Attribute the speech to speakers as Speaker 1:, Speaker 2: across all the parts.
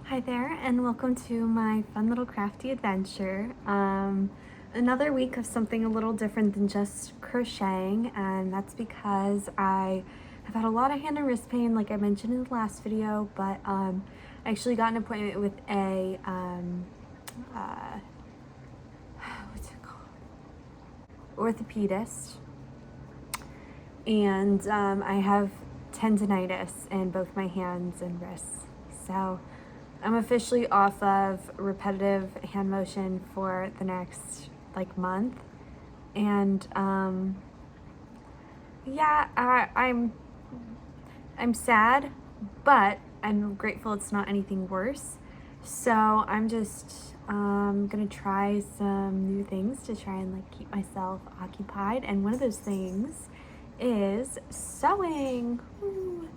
Speaker 1: Hi there, and welcome to my fun little crafty adventure. Another week of something a little different than just crocheting, and that's because I have had a lot of hand and wrist pain, like I mentioned in the last video, but I actually got an appointment with a what's it called? Orthopedist, and I have tendinitis in both my hands and wrists, so I'm officially off of repetitive hand motion for the next month, and yeah, I'm sad, but I'm grateful it's not anything worse. So I'm just gonna try some new things to try and keep myself occupied, and one of those things is sewing. Woo.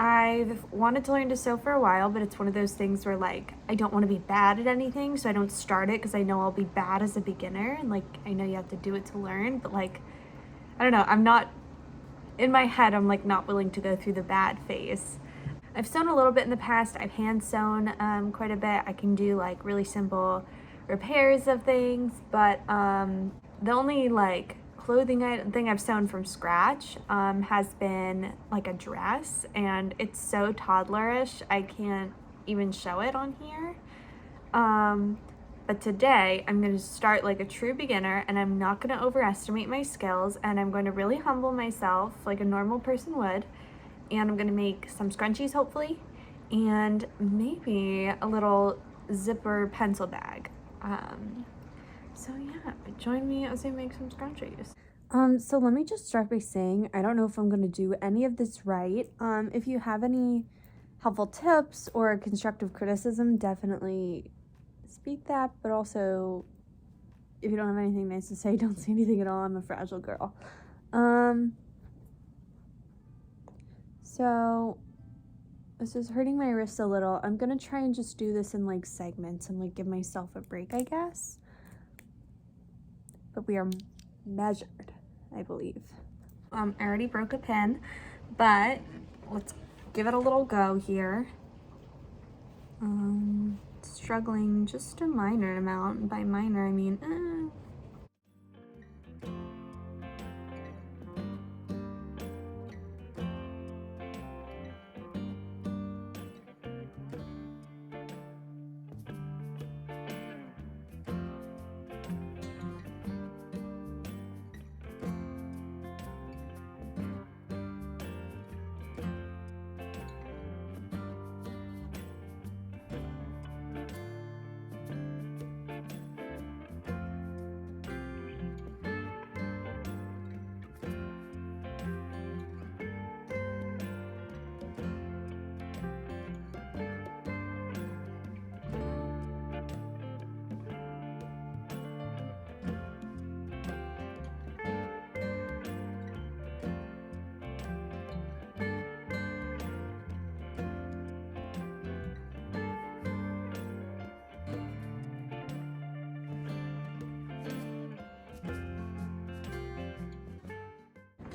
Speaker 1: I've wanted to learn to sew for a while, but it's one of those things where I don't want to be bad at anything, so I don't start it because I know I'll be bad as a beginner, and I know you have to do it to learn, but I don't know, I'm not, in my head, I'm not willing to go through the bad phase. I've sewn a little bit in the past. I've hand sewn quite a bit. I can do really simple repairs of things, but the only clothing thing I've sewn from scratch has been a dress, and it's so toddlerish I can't even show it on here. But today I'm going to start like a true beginner, and I'm not going to overestimate my skills, and I'm going to really humble myself like a normal person would, and I'm going to make some scrunchies hopefully, and maybe a little zipper pencil bag. So yeah, join me as I make some scrunchies. So let me just start by saying, I don't know if I'm going to do any of this right. If you have any helpful tips or constructive criticism, definitely speak that, but also if you don't have anything nice to say, don't say anything at all. I'm a fragile girl. So this is hurting my wrist a little. I'm going to try and just do this in segments and give myself a break, I guess. But we are measured, I believe. I already broke a pin, but let's give it a little go here. Struggling just a minor amount, and by minor I mean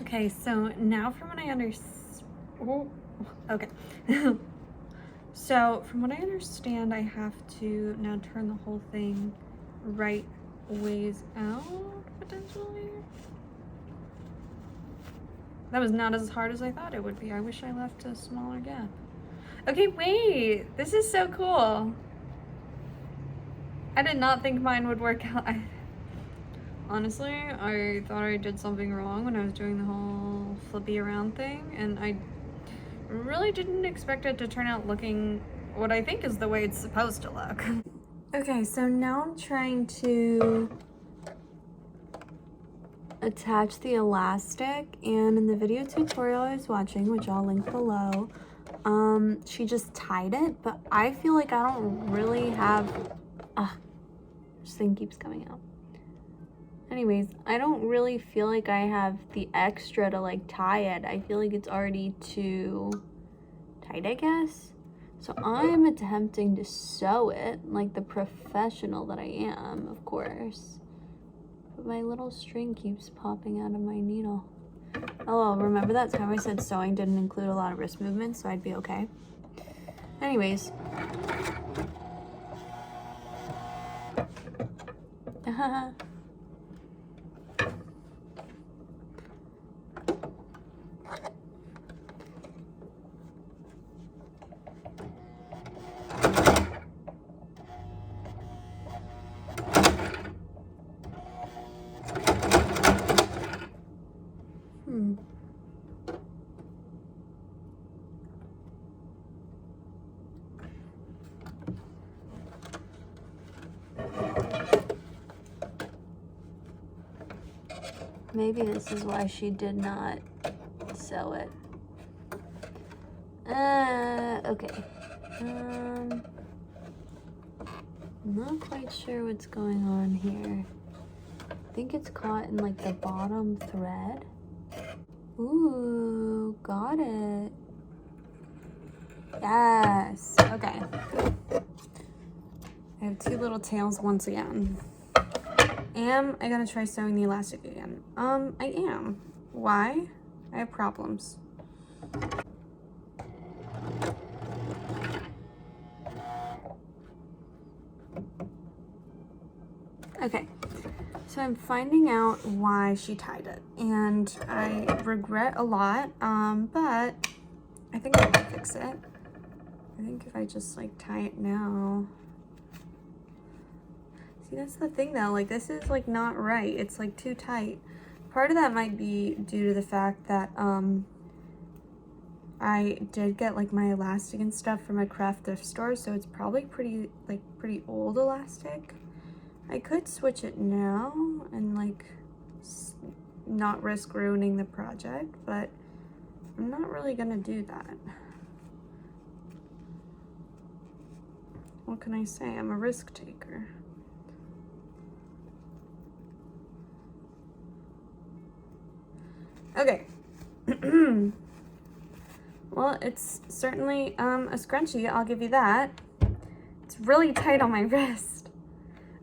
Speaker 1: Okay, so now from what I understand, okay. So from what I understand, I have to now turn the whole thing right ways out, potentially. That was not as hard as I thought it would be. I wish I left a smaller gap. Okay, wait, this is so cool. I did not think mine would work out. Honestly, I thought I did something wrong when I was doing the whole flippy around thing, and I really didn't expect it to turn out looking what I think is the way it's supposed to look. Okay, so now I'm trying to attach the elastic, and in the video tutorial I was watching, which I'll link below, she just tied it, but I feel like I don't really have, this thing keeps coming out. Anyways, I don't really feel like I have the extra to tie it. I feel like it's already too tight, I guess. So I'm attempting to sew it like the professional that I am, of course. But my little string keeps popping out of my needle. Oh, well, remember that time I said sewing didn't include a lot of wrist movements, so I'd be okay. Anyways. Maybe this is why she did not sew it. Okay. I'm not quite sure what's going on here. I think it's caught in like the bottom thread. Ooh, got it. Yes, okay. I have two little tails once again. Am I gonna try sewing the elastic again? I am. Why? I have problems. Okay, so I'm finding out why she tied it, and I regret a lot, but I think I can fix it. I think if I just like tie it now. See, that's the thing though, like this is like not right. It's like too tight. Part of that might be due to the fact that I did get like my elastic and stuff from a craft thrift store, so it's probably pretty old elastic. I could switch it now and like not risk ruining the project, but I'm not really gonna do that. What can I say? I'm a risk taker. Okay. Well, it's certainly a scrunchie, I'll give you that. It's really tight on my wrist.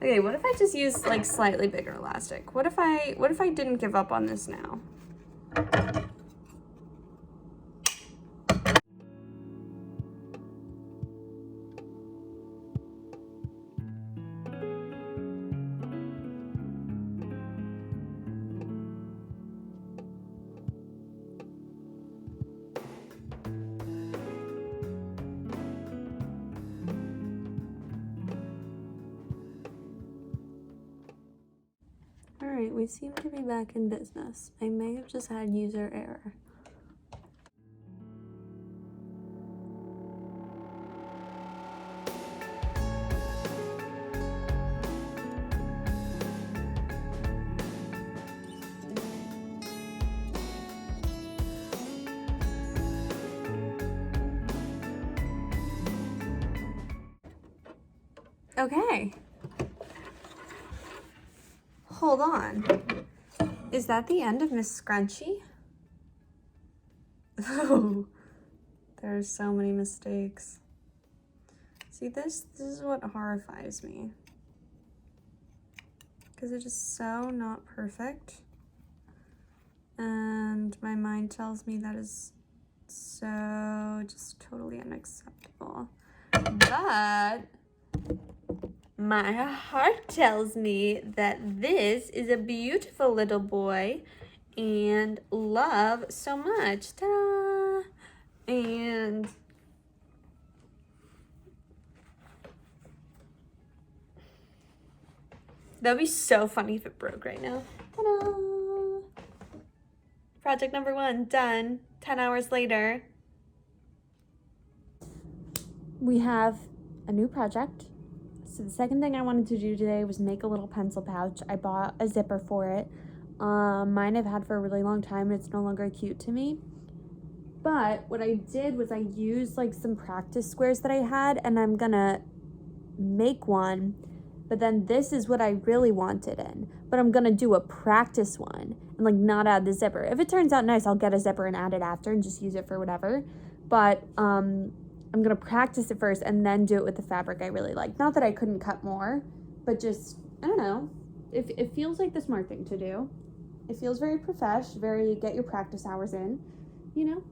Speaker 1: Okay, what if I just use like slightly bigger elastic? What if I didn't give up on this now? Alright, we seem to be back in business. I may have just had user error. Okay. Hold on. Is that the end of Miss Scrunchie? Oh, there's so many mistakes. See, this is what horrifies me. Because it's just so not perfect. And my mind tells me that is so just totally unacceptable. But my heart tells me that this is a beautiful little boy and love so much. Ta-da! And that'd be so funny if it broke right now. Ta-da! Project number 1 done. 10 hours later. We have a new project. So the second thing I wanted to do today was make a little pencil pouch. I bought a zipper for it. Mine I've had for a really long time and it's no longer cute to me. But what I did was I used like some practice squares that I had, and I'm gonna make one. But then this is what I really wanted in. But I'm gonna do a practice one and like not add the zipper. If it turns out nice, I'll get a zipper and add it after and just use it for whatever. But I'm gonna practice it first and then do it with the fabric I really like. Not that I couldn't cut more, but just, I don't know. It feels like the smart thing to do. It feels very profesh, very get your practice hours in, you know?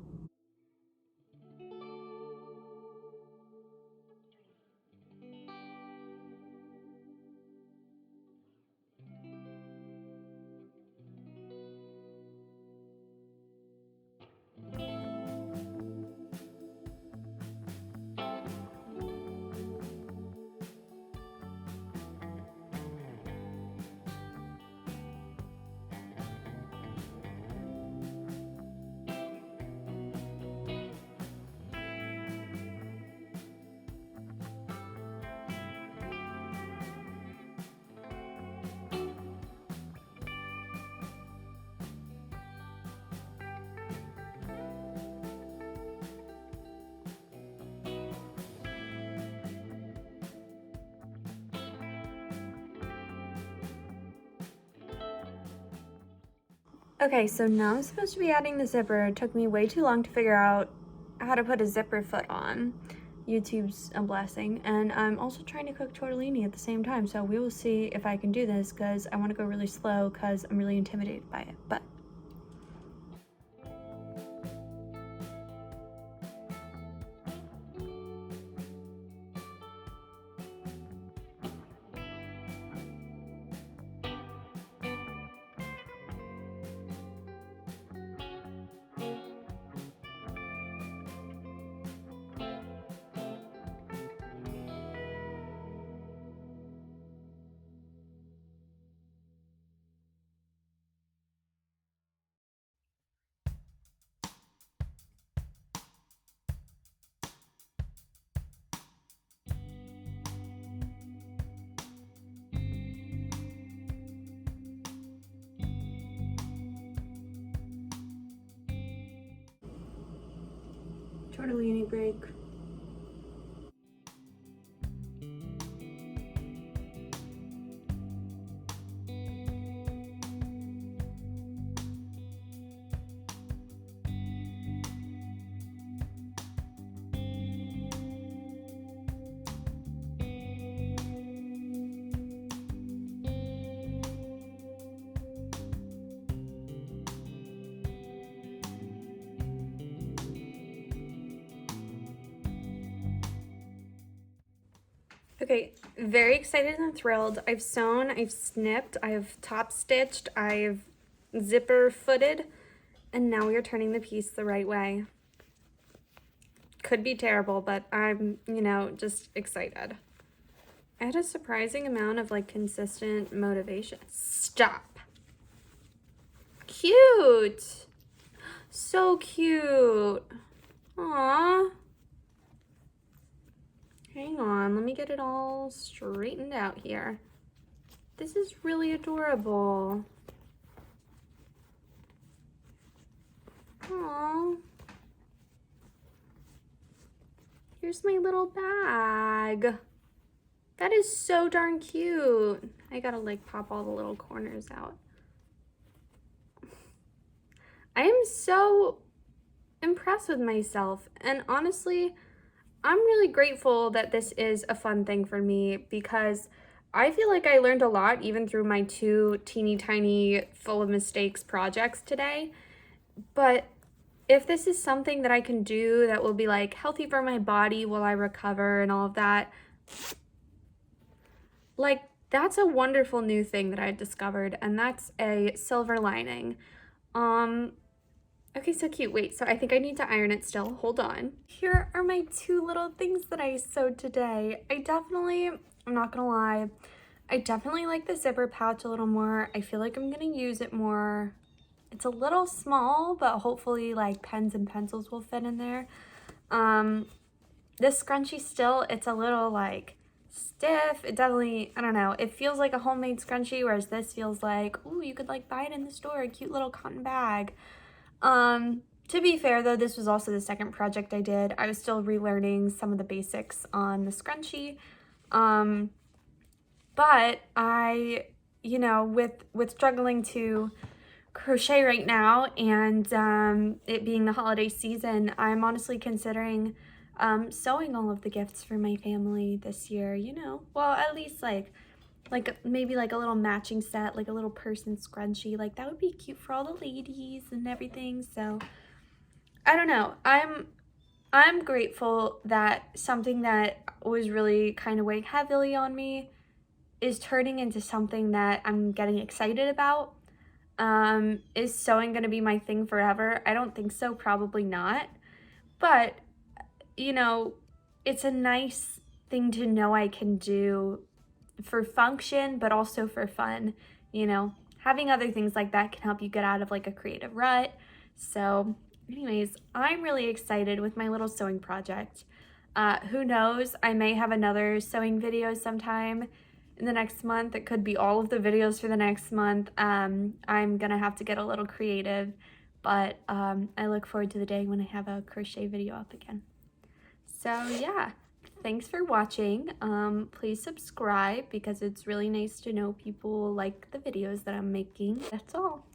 Speaker 1: Okay, so now I'm supposed to be adding the zipper. It took me way too long to figure out how to put a zipper foot on. YouTube's a blessing. And I'm also trying to cook tortellini at the same time, so we will see if I can do this because I want to go really slow because I'm really intimidated by it. But tortellini break. Okay, very excited and thrilled. I've sewn, I've snipped, I've top stitched, I've zipper footed, and now we are turning the piece the right way. Could be terrible, but I'm, you know, just excited. I had a surprising amount of like consistent motivation. Stop. Cute. So cute. Aww. Hang on, let me get it all straightened out here. This is really adorable. Aww. Here's my little bag. That is so darn cute. I gotta like pop all the little corners out. I am so impressed with myself, and honestly, I'm really grateful that this is a fun thing for me because I feel like I learned a lot even through my 2 teeny tiny full of mistakes projects today. But if this is something that I can do that will be like healthy for my body while I recover and all of that, like that's a wonderful new thing that I discovered, and that's a silver lining. Okay, so cute. Wait, so I think I need to iron it still. Hold on. Here are my 2 little things that I sewed today. I'm not gonna lie, I definitely like the zipper pouch a little more. I feel like I'm gonna use it more. It's a little small, but hopefully like pens and pencils will fit in there. This scrunchie still, it's a little like stiff. It definitely, I don't know, it feels like a homemade scrunchie, whereas this feels like, ooh, you could like buy it in the store, a cute little cotton bag. To be fair though, this was also the second project I did. I was still relearning some of the basics on the scrunchie. But I, you know, with struggling to crochet right now and it being the holiday season, I'm honestly considering sewing all of the gifts for my family this year, you know. Well, at least like maybe like a little matching set, like a little person scrunchie, like that would be cute for all the ladies and everything. So I don't know, I'm grateful that something that was really kind of weighing heavily on me is turning into something that I'm getting excited about. Is sewing gonna be my thing forever? I don't think so, probably not, but you know, it's a nice thing to know I can do for function, but also for fun. You know, having other things like that can help you get out of like a creative rut. So anyways, I'm really excited with my little sewing project. Who knows, I may have another sewing video sometime in the next month. It could be all of the videos for the next month. I'm gonna have to get a little creative, but I look forward to the day when I have a crochet video up again. So yeah, thanks for watching. Please subscribe because it's really nice to know people like the videos that I'm making. That's all.